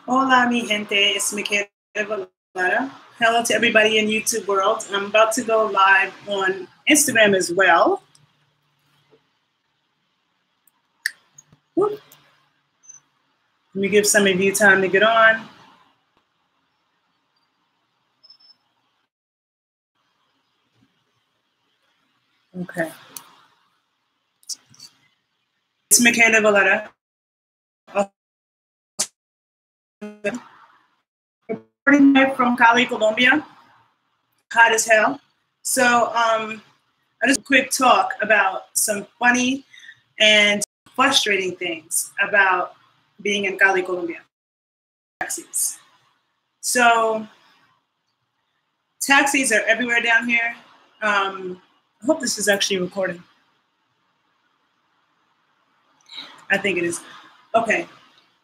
Hola, mi gente. It's Michaela Valera. Hello to everybody in YouTube world. I'm about to go live on Instagram as well. Whoop. Let me give some of you time to get on. Okay. It's Michaela Valera. Reporting live from Cali, Colombia. Hot as hell. So I just a quick talk about some funny and frustrating things about being in Cali, Colombia. Taxis. So taxis are everywhere down here. I hope this is actually recording. I think it is. Okay.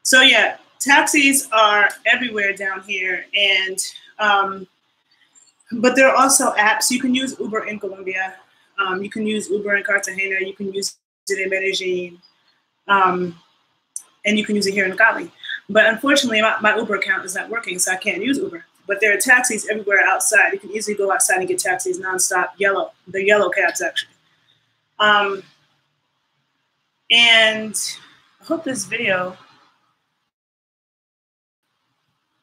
So yeah, taxis are everywhere down here, and but there are also apps. You can use Uber in Colombia. You can use Uber in Cartagena. You can use it in Medellin, and you can use it here in Cali. But unfortunately, my Uber account is not working, so I can't use Uber. But there are taxis everywhere outside. You can easily go outside and get taxis nonstop. The yellow cabs actually. And I hope this video.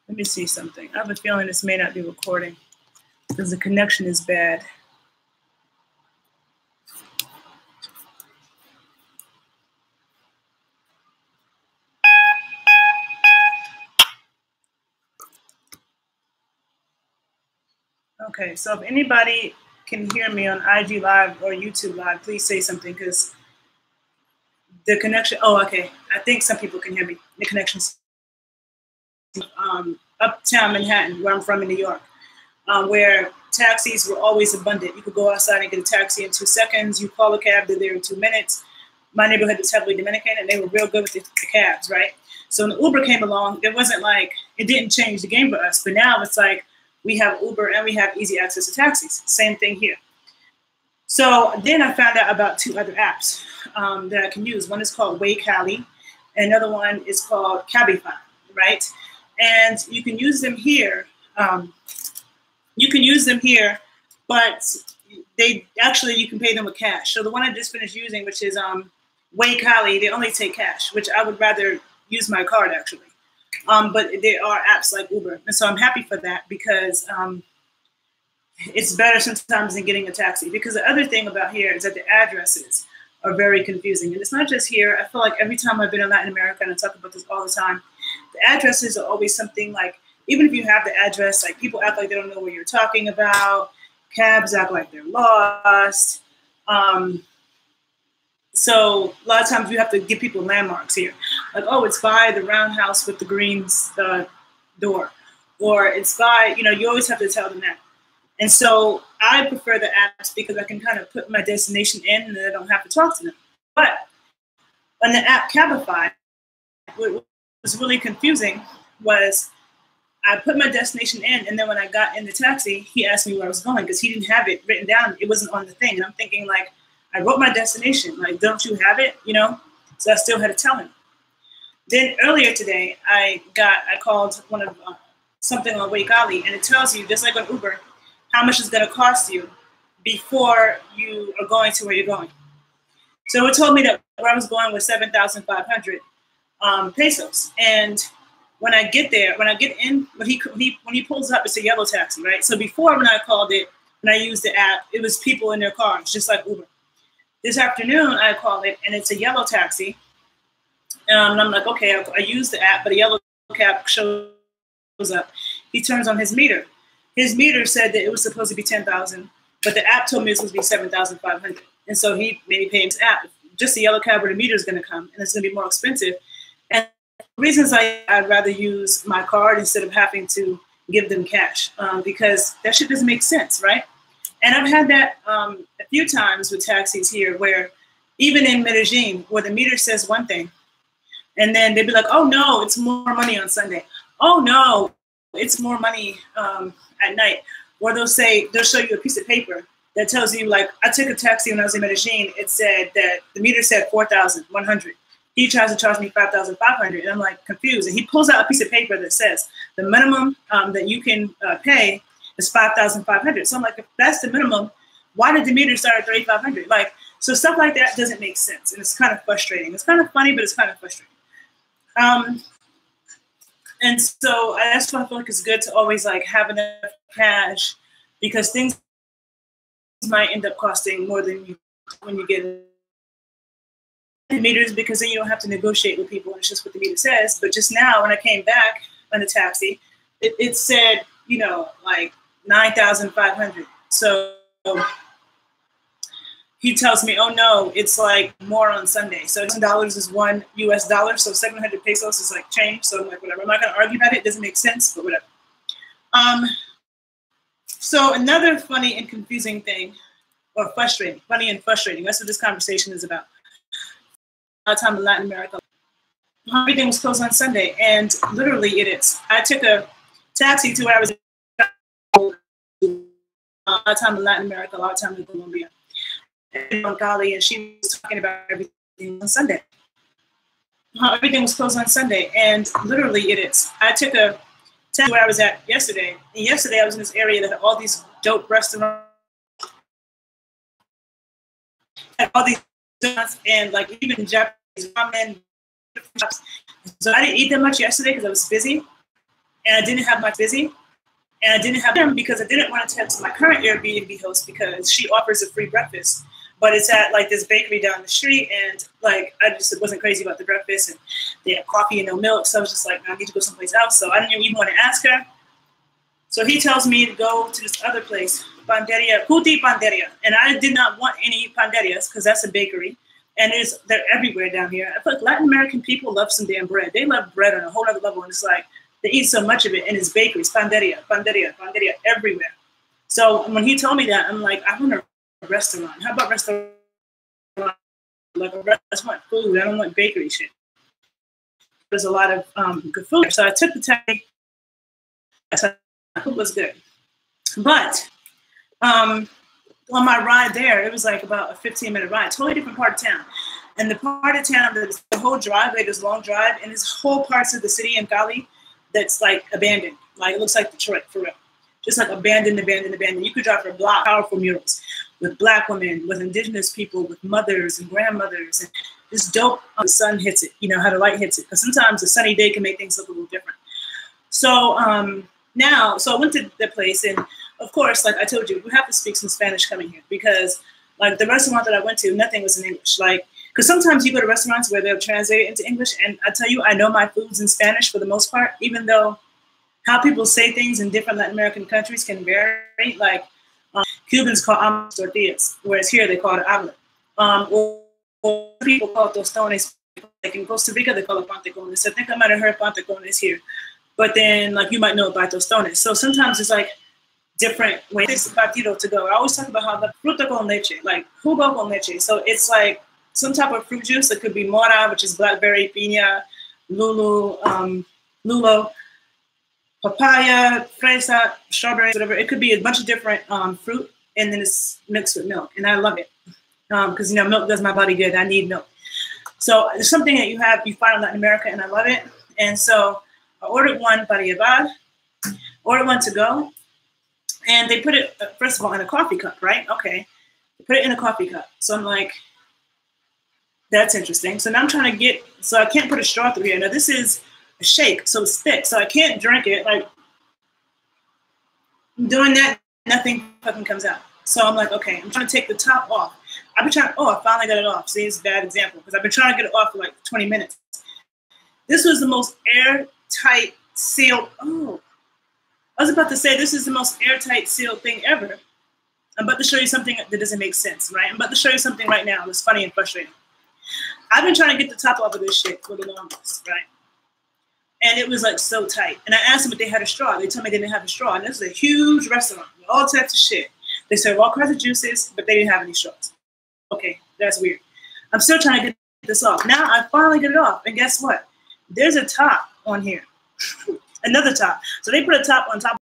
Let me see something. I have a feeling this may not be recording because the connection is bad. Okay, so if anybody can hear me on IG Live or YouTube Live, please say something because the connection. Oh, okay. I think some people can hear me. The connection's uptown Manhattan, where I'm from in New York, where taxis were always abundant. You could go outside and get a taxi in 2 seconds. You call a cab, they're there in 2 minutes. My neighborhood was heavily Dominican, and they were real good with the cabs, right? So when Uber came along, it wasn't like, it didn't change the game for us. But now it's like we have Uber and we have easy access to taxis. Same thing here. So then I found out about 2 other apps that I can use. One is called Cali, and another one is called Cabify, right? And you can use them here. But they actually, you can pay them with cash. So the one I just finished using, which is Cali, they only take cash, which I would rather use my card actually. But there are apps like Uber. And so I'm happy for that because it's better sometimes than getting a taxi. Because the other thing about here is that the addresses are very confusing. And it's not just here. I feel like every time I've been in Latin America, and I talk about this all the time, the addresses are always something like, even if you have the address, like people act like they don't know what you're talking about. Cabs act like they're lost. So a lot of times you have to give people landmarks here. Like, oh, it's by the roundhouse with the green door. Or it's by, you always have to tell them that. And so I prefer the apps because I can kind of put my destination in and I don't have to talk to them. But on the app Cabify, what was really confusing was I put my destination in, and then when I got in the taxi, he asked me where I was going because he didn't have it written down. It wasn't on the thing. And I'm thinking, like, I wrote my destination. Like, don't you have it? So I still had to tell him. Then earlier today, I called one of something on Cali, and it tells you, just like on Uber, how much it's going to cost you before you are going to where you're going. So it told me that where I was going was 7,500 pesos. And when I get there, when he pulls up, it's a yellow taxi, right? So before, when I called it, when I used the app, it was people in their cars, just like Uber. This afternoon, I called it, and it's a yellow taxi. And I'm like, okay, I use the app, but a yellow cab shows up. He turns on his meter. His meter said that it was supposed to be 10,000, but the app told me it was supposed to be 7,500. And so he made me pay his app. Just the yellow cab where the meter is going to come, and it's going to be more expensive. And the reasons I'd rather use my card instead of having to give them cash because that shit doesn't make sense, right? And I've had that a few times with taxis here where even in Medellin, where the meter says one thing, and then they'd be like, oh, no, it's more money on Sunday. Oh, no, it's more money at night. Or they'll show you a piece of paper that tells you, like, I took a taxi when I was in Medellin. It said that the meter said 4,100. he tries to charge me $5,500, and I'm like confused. And he pulls out a piece of paper that says the minimum that you can pay is $5,500. So I'm like, if that's the minimum, why did the meter start at $3,500? Like, so stuff like that doesn't make sense, and it's kind of frustrating. It's kind of funny, but it's kind of frustrating. And so that's why I feel like it's good to always like have enough cash, because things might end up costing more than you when you get meters, because then you don't have to negotiate with people. It's just what the meter says. But just now, when I came back on the taxi, it said, you know, like 9,500. So he tells me, oh no, it's like more on Sunday. So $10 is $1 US, so 700 pesos is like change. So I'm like, whatever. I'm not gonna argue about it. It doesn't make sense, but whatever. So another funny and confusing thing, or frustrating, funny and frustrating. That's what this conversation is about. A lot of time in Latin America, everything was closed on Sunday, and literally it is. I took a taxi to where I was. A lot of time in Latin America, a lot of time in Colombia, and on Cali, and she was talking about everything on Sunday. Everything was closed on Sunday, and literally it is. I took a taxi where I was at yesterday, and yesterday I was in this area that had all these dope restaurants, and all these restaurants, and like even Japanese ramen shops. So I didn't eat that much yesterday because I was busy, and I didn't have much busy. And I didn't have them because I didn't want to text my current Airbnb host because she offers a free breakfast. But it's at like this bakery down the street, and like I just wasn't crazy about the breakfast, and they had coffee and no milk. So I was just like, I need to go someplace else. So I didn't even want to ask her. So he tells me to go to this other place, Panderia, Kuti Panderia. And I did not want any panderias because that's a bakery. And they're everywhere down here. I feel like Latin American people love some damn bread. They love bread on a whole other level. And it's like, they eat so much of it, and it's bakeries, panderia, panderia, panderia, everywhere. So when he told me that, I'm like, I want a restaurant. How about restaurant? Like a restaurant food. I don't want bakery shit. There's a lot of good food. So I took the taxi. So the food was good. But on my ride there, it was like about a 15-minute ride, totally different part of town. And the part of town, the whole drive, like this long drive, and this whole parts of the city in Cali that's like abandoned. Like it looks like Detroit for real. Just like abandoned. You could drive for a block, powerful murals with Black women, with indigenous people, with mothers and grandmothers. And it's dope how the sun hits it, you know, how the light hits it. Because sometimes a sunny day can make things look a little different. So so I went to the place, and of course, like I told you, we have to speak some Spanish coming here, because like the restaurant that I went to, nothing was in English. Like, because sometimes you go to restaurants where they'll translate it into English, and I tell you, I know my foods in Spanish for the most part, even though how people say things in different Latin American countries can vary. Like Cubans call amas tortillas, whereas here they call it habla. Or people call it tostones. Like in Costa Rica, they call it pantecones. So I think I might have heard pantecones here, but then like you might know it by tostones. So sometimes it's like different ways partido to go. I always talk about how the fruta con leche, like jugo con leche. So it's like some type of fruit juice. It could be mora, which is blackberry, piña, lulo, papaya, fresa, strawberries, whatever. It could be a bunch of different fruit, and then it's mixed with milk, and I love it because you know milk does my body good. I need milk. So it's something that you find in Latin America, and I love it. And so I ordered one para llevar, ordered one to go, and they put it first of all in a coffee cup, right? Okay, they put it in a coffee cup. So I'm like, that's interesting. So now I'm trying to so I can't put a straw through here. Now this is a shake, so it's thick, so I can't drink it. Like I'm doing that, nothing fucking comes out. So I'm like, okay, I'm trying to take the top off. I've been trying. Oh, I finally got it off. See, it's a bad example because I've been trying to get it off for like 20 minutes. This was the most airtight sealed. Oh, I was about to say this is the most airtight sealed thing ever. I'm about to show you something that doesn't make sense, right? I'm about to show you something right now that's funny and frustrating. I've been trying to get the top off of this shit for the longest, right? And it was like so tight. And I asked them if they had a straw. They told me they didn't have a straw. And this is a huge restaurant with all types of shit. They serve all kinds of juices, but they didn't have any straws. Okay, that's weird. I'm still trying to get this off. Now I finally get it off. And guess what? There's a top on here. Another top. So they put a top on top.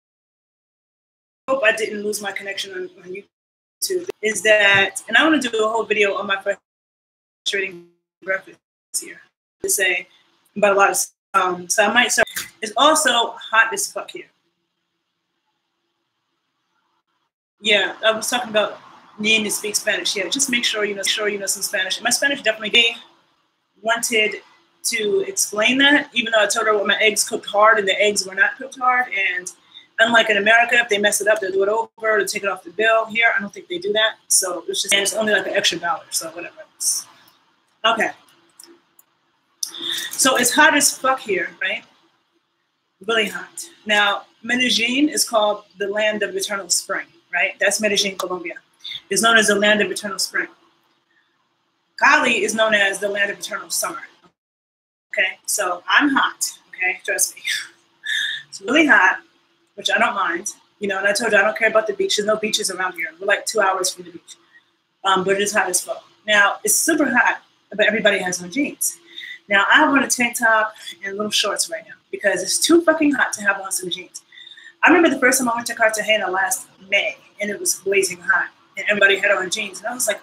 I hope I didn't lose my connection on YouTube. Is that, and I want to do a whole video on my frustrating breakfast here. to say about a lot of so I might start. It's also hot as fuck here. Yeah, I was talking about needing to speak Spanish. Yeah, just make sure you know some Spanish. My Spanish definitely wanted to explain that, even though I told her what my eggs cooked hard and the eggs were not cooked hard. And unlike in America, if they mess it up, they'll do it over to take it off the bill. Here, I don't think they do that. So it's just, and it's only like an extra $1, so whatever. Okay. So it's hot as fuck here, right? Really hot. Now, Medellin is called the land of eternal spring, right? That's Medellin, Colombia. It's known as the land of eternal spring. Cali is known as the land of eternal summer. Okay, so I'm hot, okay, trust me. It's really hot, which I don't mind. You know, and I told you I don't care about the beach. There's no beaches around here. We're like 2 hours from the beach. But it's hot as fuck. Now, it's super hot, but everybody has on jeans. Now, I have on a tank top and little shorts right now because it's too fucking hot to have on some jeans. I remember the first time I went to Cartagena last May, and it was blazing hot, and everybody had on jeans. And I was like,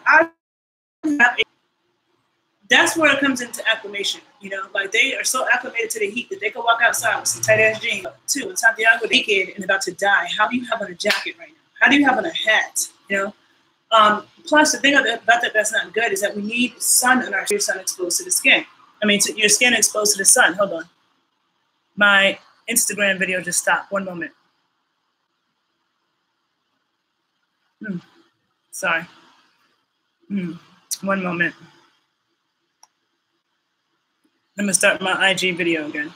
that's where it comes into acclimation, you know, like they are so acclimated to the heat that they can walk outside with some tight ass jeans too. In Santiago, naked and about to die. How do you have on a jacket right now? How do you have on a hat? You know, plus the thing about that that's not good is that we need sun in our sun exposed to the skin. I mean, to your skin exposed to the sun. Hold on, my Instagram video just stopped. One moment. Sorry. One moment. I'm gonna start my IG video again.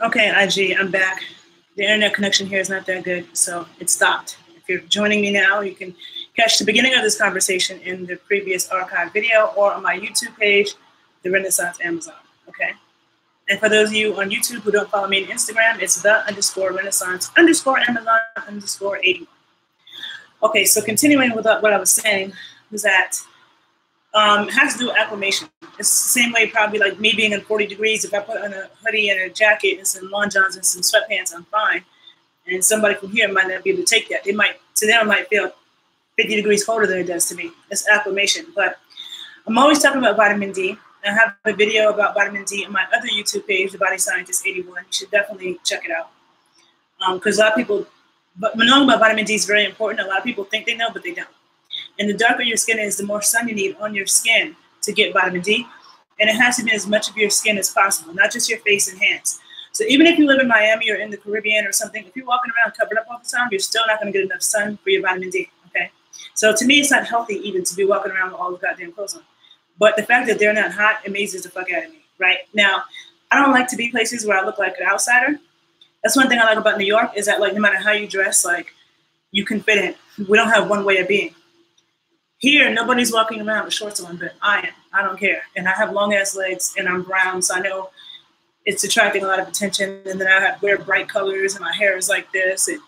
Okay, IG, I'm back. The internet connection here is not that good, so it stopped. If you're joining me now, you can catch the beginning of this conversation in the previous archive video or on my YouTube page, The Renaissance Amazon, okay? And for those of you on YouTube who don't follow me on Instagram, it's the_Renaissance_Amazon_81. Okay, so continuing with what I was saying was that it has to do with acclimation. It's the same way probably like me being in 40 degrees. If I put on a hoodie and a jacket and some long johns and some sweatpants, I'm fine. And somebody from here might not be able to take that. They might, to them, it might feel 50 degrees colder than it does to me. It's acclimation. But I'm always talking about vitamin D. I have a video about vitamin D on my other YouTube page, The Body Scientist 81. You should definitely check it out. Because a lot of people, but knowing about vitamin D is very important. A lot of people think they know, but they don't. And the darker your skin is, the more sun you need on your skin to get vitamin D. And it has to be as much of your skin as possible, not just your face and hands. So even if you live in Miami or in the Caribbean or something, if you're walking around covered up all the time, you're still not going to get enough sun for your vitamin D, okay? So to me, it's not healthy even to be walking around with all the goddamn clothes on. But the fact that they're not hot amazes the fuck out of me, right? Now, I don't like to be places where I look like an outsider. That's one thing I like about New York is that, like, no matter how you dress, like, you can fit in. We don't have one way of being. Here, nobody's walking around with shorts on, but I am. I don't care. And I have long-ass legs, and I'm brown, so I know it's attracting a lot of attention. And then I wear bright colors, and my hair is like this, and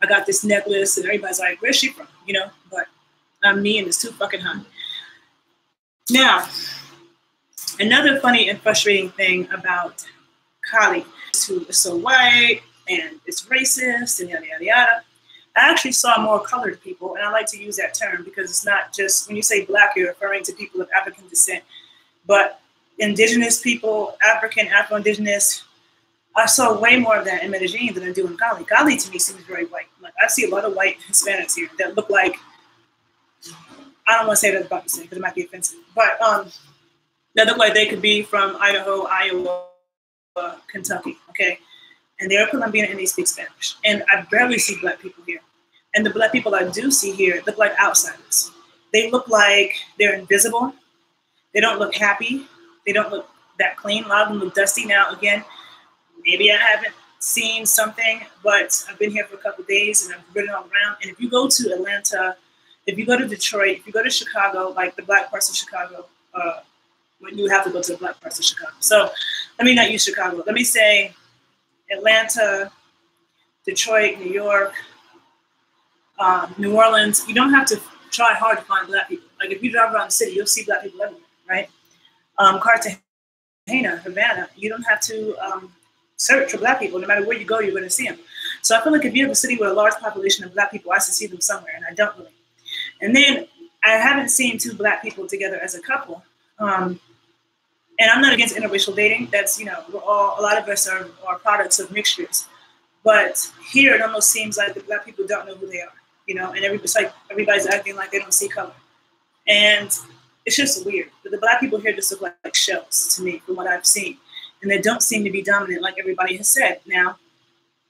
I got this necklace, and everybody's like, where's she from? You know? But I'm me, and it's too fucking hot. Now, another funny and frustrating thing about Cali, who is so white, and it's racist, and yada, yada, yada. I actually saw more colored people, and I like to use that term because it's not just, when you say black, you're referring to people of African descent, but indigenous people, African, Afro-Indigenous, I saw way more of that in Medellin than I do in Cali. Cali to me seems very white. Like, I see a lot of white Hispanics here that look like, I don't want to say what I was about to say because it might be offensive, but that look like they could be from Idaho, Iowa, Kentucky, okay? And they're Colombian and they speak Spanish. And I barely see black people here. And the black people I do see here look like outsiders. They look like they're invisible. They don't look happy. They don't look that clean. A lot of them look dusty. Now, again, maybe I haven't seen something, but I've been here for a couple of days and I've ridden all around. And if you go to Atlanta, if you go to Detroit, if you go to Chicago, like the black parts of Chicago, when you have to go to the black parts of Chicago. So let me not use Chicago. Let me say Atlanta, Detroit, New York, New Orleans. You don't have to try hard to find black people. Like if you drive around the city, you'll see black people everywhere, right? Cartagena, Havana, you don't have to search for black people. No matter where you go, you're going to see them. So I feel like if you have a city with a large population of Black people, I should see them somewhere, and I don't really. And then I haven't seen two Black people together as a couple. And I'm not against interracial dating. That's, you know, a lot of us are products of mixtures. But here it almost seems like the Black people don't know who they are, you know, and it's like everybody's acting like they don't see color. And it's just weird. But the Black people here just look like shells to me from what I've seen. And they don't seem to be dominant like everybody has said. Now,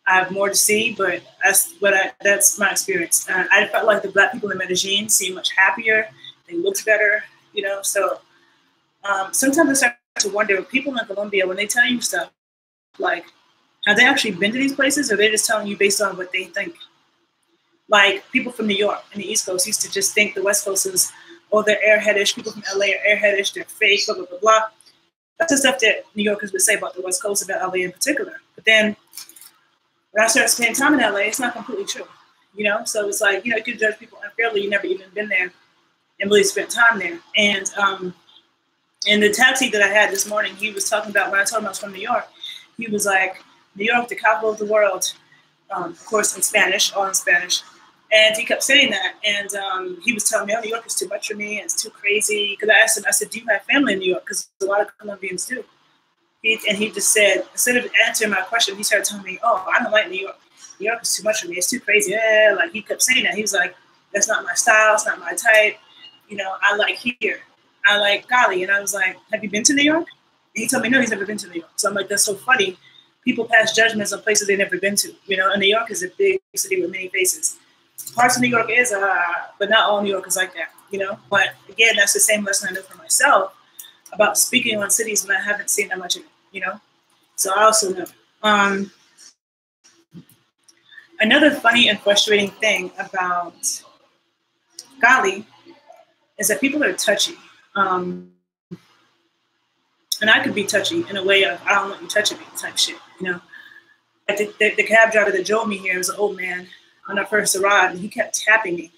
I have more to see, but that's my experience. I felt like the Black people in Medellin seemed much happier. They looked better, you know. So sometimes I start to wonder, people in Colombia, when they tell you stuff, like, have they actually been to these places, or they're just telling you based on what they think? Like, people from New York and the East Coast used to just think the West Coast is, oh, they're airheadish. People from LA are airheadish. They're fake, blah, blah, blah, blah. That's the stuff that New Yorkers would say about the West Coast, about LA in particular. But then when I started spending time in LA, it's not completely true, you know? So it's like, you know, you can judge people unfairly. You never even been there and really spent time there. And in the taxi that I had this morning, he was talking about, when I told him I was from New York, he was like, New York, the capital of the world, of course in Spanish, all in Spanish. And he kept saying that. And he was telling me, oh, New York is too much for me. It's too crazy. Because I asked him, I said, do you have family in New York? Because a lot of Colombians do. And he just said, instead of answering my question, he started telling me, oh, I don't like New York. New York is too much for me. It's too crazy. Yeah, like he kept saying that. He was like, that's not my style. It's not my type. You know, I like here. I like Cali. And I was like, have you been to New York? And he told me, no, he's never been to New York. So I'm like, that's so funny. People pass judgments on places they've never been to. You know, and New York is a big city with many faces. Parts of New York is, but not all New York is like that, you know? But again, that's the same lesson I know for myself about speaking on cities when I haven't seen that much of it, you know? So I also know. Another funny and frustrating thing about Cali is that people are touchy. And I could be touchy in a way of, I don't want you touching me type shit, you know? Like the cab driver that drove me here was an old man when I first arrived, and he kept tapping me.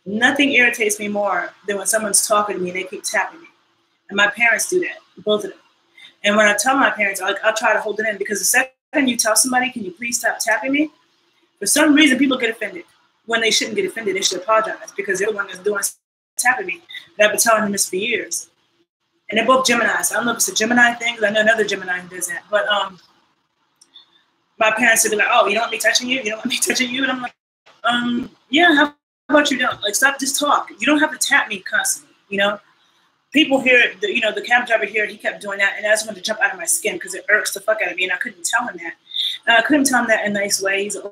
Nothing irritates me more than when someone's talking to me and they keep tapping me. And my parents do that, both of them. And when I tell my parents, I'll try to hold it in, because the second you tell somebody, can you please stop tapping me? For some reason, people get offended. When they shouldn't get offended, they should apologize, because they're the one that's doing tapping me. And I've been telling them this for years. And they're both Geminis. I don't know if it's a Gemini thing, because I know another Gemini who does that. But my parents would be like, oh, you don't want me touching you? You don't want me touching you? And I'm like, yeah, how about you don't? Like, stop, just talk. You don't have to tap me constantly, you know? People here, you know, the cab driver here, he kept doing that, and I just wanted to jump out of my skin because it irks the fuck out of me, and I couldn't tell him that. And I couldn't tell him that in a nice way. He's an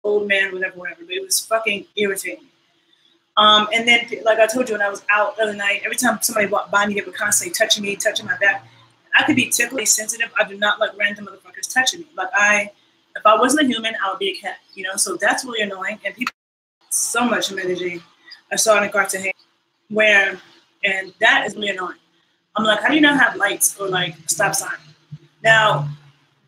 old man, whatever, but it was fucking irritating. And then, like I told you, when I was out the other night, every time somebody walked by me, they were constantly touching me, touching my back. I could be typically sensitive. I do not like random motherfuckers touching me. Like, if I wasn't a human, I would be a cat, you know? So that's really annoying. And people, so much in Medellin. I saw it in Cartagena, and that is really annoying. I'm like, how do you not have lights or like a stop sign? Now,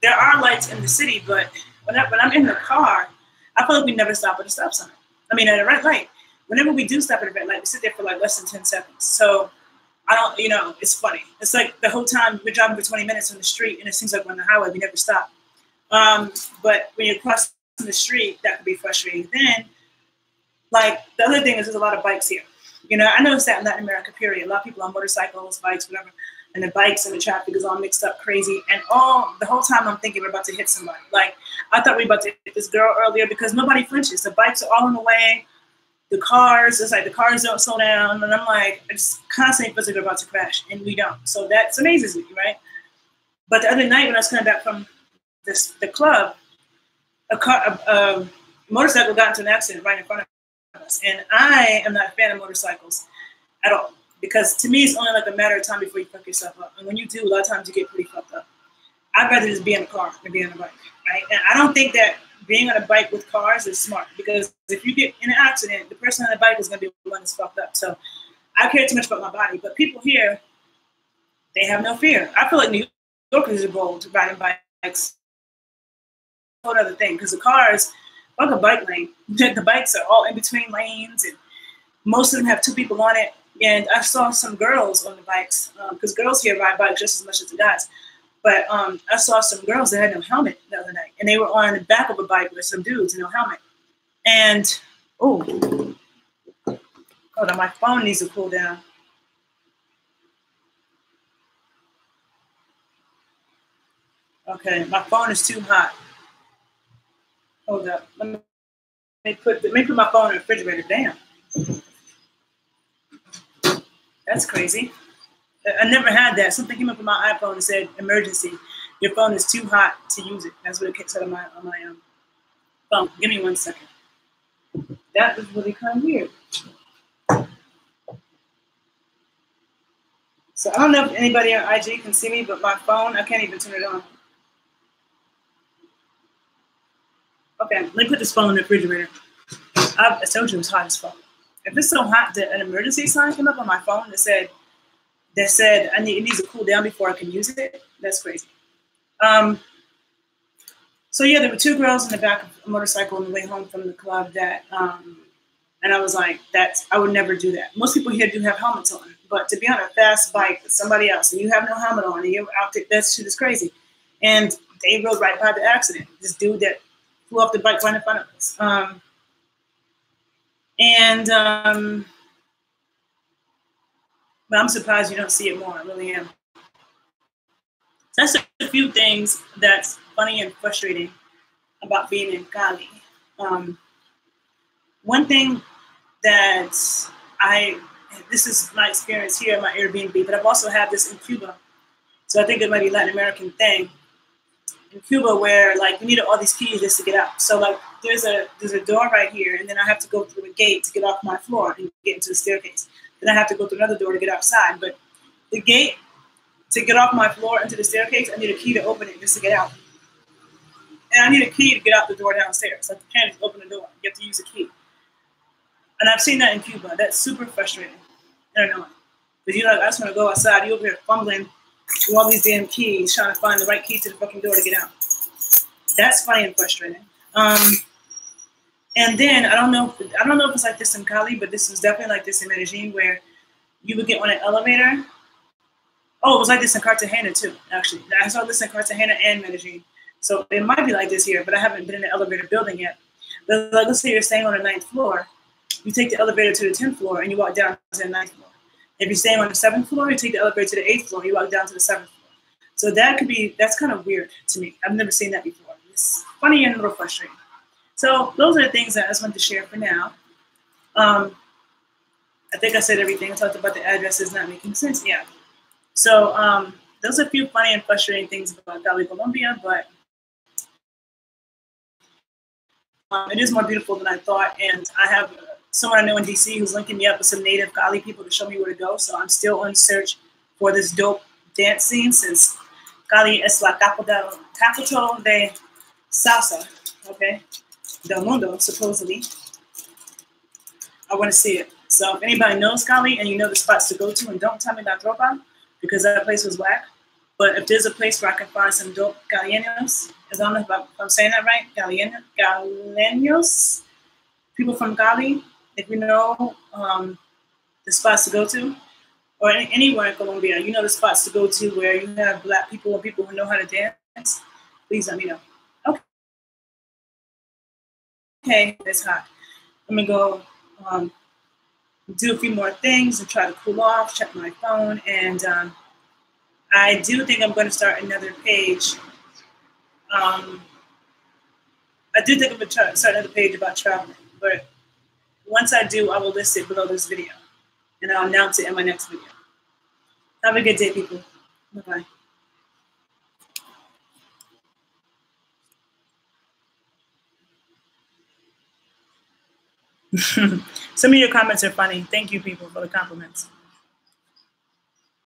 there are lights in the city, but when I'm in the car, I feel like we never stop at a stop sign. I mean, at a red light. Whenever we do stop at a red light, we sit there for like less than 10 seconds. So I don't, you know, it's funny. It's like the whole time we're driving for 20 minutes on the street, and it seems like we're on the highway, we never stop. But when you're crossing the street, that could be frustrating. Then, like, the other thing is there's a lot of bikes here. You know, I noticed that in Latin America, period. A lot of people on motorcycles, bikes, whatever, and the bikes and the traffic is all mixed up crazy. And the whole time I'm thinking we're about to hit somebody. Like, I thought we were about to hit this girl earlier because nobody flinches. The bikes are all in the way. The cars, it's like the cars don't slow down. And I'm like, it's constantly physically about to crash, and we don't. So that amazes me, right? But the other night when I was coming back from the club, a motorcycle got into an accident right in front of us. And I am not a fan of motorcycles at all, because to me, it's only like a matter of time before you fuck yourself up. And when you do, a lot of times you get pretty fucked up. I'd rather just be in a car than be on a bike, right? And I don't think that being on a bike with cars is smart, because if you get in an accident, the person on the bike is going to be the one that's fucked up. So I care too much about my body. But people here, they have no fear. I feel like New Yorkers are bold riding bikes. Whole other thing, because the cars, fuck a bike lane. The bikes are all in between lanes, and most of them have two people on it. And I saw some girls on the bikes, because girls here ride bikes just as much as the guys. But I saw some girls that had no helmet the other night, and they were on the back of a bike with some dudes and no helmet. And oh, hold on, my phone needs to cool down. Okay, my phone is too hot. Hold up, let me put my phone in the refrigerator. Damn, that's crazy. I never had that. Something came up on my iPhone and said, "Emergency, your phone is too hot to use it." That's what it said on my phone. Give me 1 second. That was really kind of weird. So I don't know if anybody on IG can see me, but my phone, I can't even turn it on. Okay, let me put this phone in the refrigerator. I told you it was hot as fuck. If it's so hot that an emergency sign came up on my phone that said it needs to cool down before I can use it, that's crazy. So yeah, there were two girls in the back of a motorcycle on the way home from the club that, and I was like, I would never do that. Most people here do have helmets on, but to be on a fast bike with somebody else and you have no helmet on and you're out there, that shit is crazy. And they rode right by the accident. This dude that flew off the bike right in front of us. But I'm surprised you don't see it more. I really am. That's a few things that's funny and frustrating about being in Cali. One thing that this is my experience here at my Airbnb, but I've also had this in Cuba. So I think it might be a Latin American thing. In Cuba, where like you need all these keys just to get out. So like there's a door right here, and then I have to go through a gate to get off my floor and get into the staircase. Then I have to go through another door to get outside. But the gate to get off my floor into the staircase, I need a key to open it just to get out. And I need a key to get out the door downstairs. Like you can't just open the door. You have to use a key. And I've seen that in Cuba. That's super frustrating. I don't know. Because you're like, I just want to go outside. You're over here fumbling with all these damn keys, trying to find the right key to the fucking door to get out. That's funny and frustrating. And then I don't know if it's like this in Cali, but this was definitely like this in Medellin, where you would get on an elevator. Oh, it was like this in Cartagena too, actually. I saw this in Cartagena and Medellin. So it might be like this here, but I haven't been in the elevator building yet. But like, let's say you're staying on the 9th floor. You take the elevator to the 10th floor and you walk down to the 9th floor. If you're staying on the 7th floor, you take the elevator to the 8th floor, you walk down to the 7th floor. So that's kind of weird to me. I've never seen that before. It's funny and a little frustrating. So those are the things that I just wanted to share for now. I think I said everything. I talked about the addresses not making sense. Yeah. So those are a few funny and frustrating things about Cali, Colombia, but it is more beautiful than I thought. And I have someone I know in DC who's linking me up with some native Cali people to show me where to go. So I'm still on search for this dope dance scene, since Cali es la capital de salsa, okay, del mundo, supposedly. I want to see it. So if anybody knows Cali and you know the spots to go to, and don't tell me about Tropa, because that place was whack. But if there's a place where I can find some dope Calianos, I don't know if I'm saying that right, Calianos, people from Cali, if you know the spots to go to, or anywhere in Colombia, you know the spots to go to where you have Black people or people who know how to dance, please let me know. Okay, it's hot. I'm going to go do a few more things and try to cool off, check my phone, and I do think I'm going to start another page. I do think I'm going to start another page about traveling, but once I do, I will list it below this video, and I'll announce it in my next video. Have a good day, people. Bye-bye. Some of your comments are funny. Thank you, people, for the compliments.